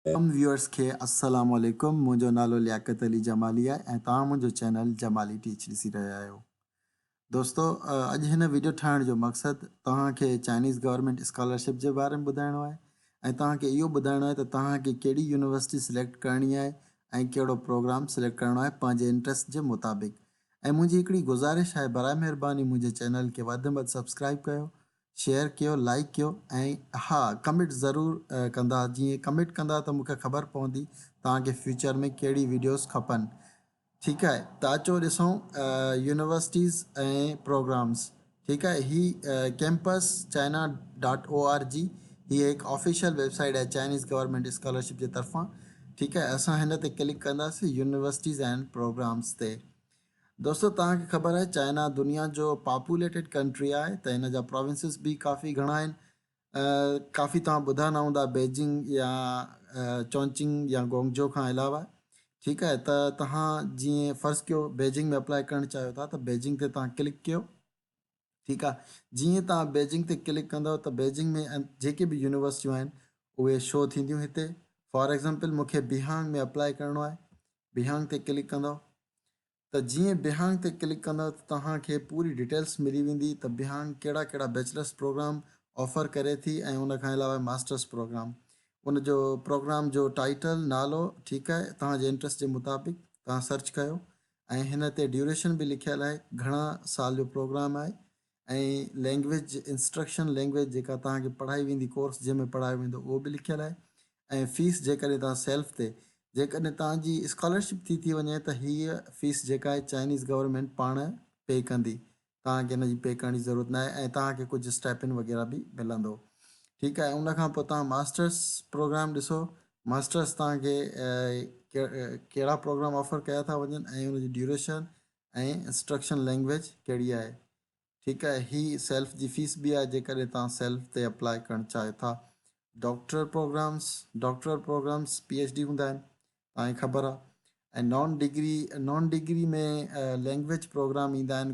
तमाम व्यूअर्स खे अस्सलाम वालेकुम। मुंहिंजो नालो लियाकत अली जमाली आहे ऐं तव्हां मुंहिंजो चैनल जमाली टीच ॾिसी रहिया आहियो। दोस्तो, अॼु हिन वीडियो ठाहिण जो मक़सदु तव्हांखे चाइनीज़ गवर्नमेंट स्कॉलरशिप जे बारे में ॿुधाइणो आहे ऐं तव्हांखे इहो ॿुधाइणो आहे त तव्हांखे कहिड़ी यूनिवर्सिटी सिलेक्ट करणी आहे ऐं कहिड़ो प्रोग्राम सिलेक्ट करणो आहे पंहिंजे इंट्रस्ट जे मुताबिक़। ऐं मुंहिंजी हिकिड़ी गुज़ारिश आहे, बराए महिरबानी मुंहिंजे चैनल खे वधि में वधि सब्सक्राइब कयो, शेयर कयो, लाइक कयो ऐं हा, कमेंट ज़रूरु कंदा। जीअं कमेंट कंदा त मूंखे ख़बर पवंदी तव्हांखे फ्यूचर में कहिड़ी वीडियोस खपनि। ठीकु आहे, त अचो ॾिसूं यूनिवर्सिटीज़ ऐं प्रोग्राम्स। ठीकु आहे, कैंपस china.org हीअ हिकु ऑफिशियल वेबसाइट आहे चाइनीज़ गवर्नमेंट स्कॉलरशिप जे तरफ़ां। ठीकु आहे, असां हिन ते क्लिक कंदासीं यूनिवर्सिटीज़ एंड प्रोग्राम्स ते। दोस्तो, तव्हांखे ख़बर आहे चाइना दुनिया जो पॉपुलेटेड कंट्री आहे, त हिन जा प्रोविंसिस बि काफ़ी घणा आहिनि। काफ़ी तव्हां ॿुधा न हूंदा बेजिंग या चौंचिंग या गोंगजो खां अलावा। ठीकु आहे, त तव्हां जीअं फ़र्ज़ु कयो बेजिंग में अप्लाई करणु चाहियो था त बेजिंग ते तव्हां क्लिक कयो। ठीकु आहे, जीअं तव्हां बेजिंग ते क्लिक कंदव त बेजिंग में जेके बि यूनिवर्सिटियूं आहिनि उहे शो थींदियूं हिते। फॉर एग्ज़ाम्पल, मूंखे बिहांग में अप्लाई करिणो आहे, बिहांग ते क्लिक कंदव त जीअं बिहांग ते क्लिक कंदव त तव्हांखे पूरी डिटेल्स मिली वेंदी त बिहांग कहिड़ा कहिड़ा बैचलर्स प्रोग्राम ऑफर करे थी ऐं उन खां अलावा मास्टर्स प्रोग्राम। उन जो प्रोग्राम जो टाइटल, नालो, ठीकु आहे, तव्हांजे इंट्रस्ट जे मुताबिक़ तव्हां सर्च कयो ऐं हिन ते ड्यूरेशन बि लिखियलु आहे, घणा साल जो प्रोग्राम आहे ऐं लैंग्वेज, इंस्ट्रक्शन लैंग्वेज जेका तव्हांखे पढ़ाई वेंदी, कोर्स जंहिंमें पढ़ायो वेंदो उहो बि लिखियलु आहे ऐं फीस जेकॾहिं तव्हां सेल्फ ते, जेकॾहिं तव्हांजी स्कॉलरशिप थी वञे त हीअ फीस जेका आहे चाइनीज़ गवर्नमेंट पाण पे कंदी, तव्हांखे हिन जी पे करण जी ज़रूरत न आहे ऐं तव्हांखे कुझु स्टाइपेंड वग़ैरह बि मिलंदो। ठीकु आहे, उन खां पोइ तव्हां मास्टर्स प्रोग्राम ॾिसो। मास्टर्स तव्हांखे कहिड़ा प्रोग्राम ऑफर कया था वञनि ऐं उनजी ड्यूरेशन ऐं इंस्ट्रक्शन लैंग्वेज कहिड़ी आहे। ठीकु आहे, ही सेल्फ जी फीस बि आहे जेकॾहिं तव्हां सेल्फ ते अप्लाई करणु चाहियो था। डॉक्टरल प्रोग्राम्स PhD हूंदा आहिनि, तव्हांखे ख़बर आहे। ऐं नॉन डिग्री में लैंग्वेज प्रोग्राम ईंदा आहिनि।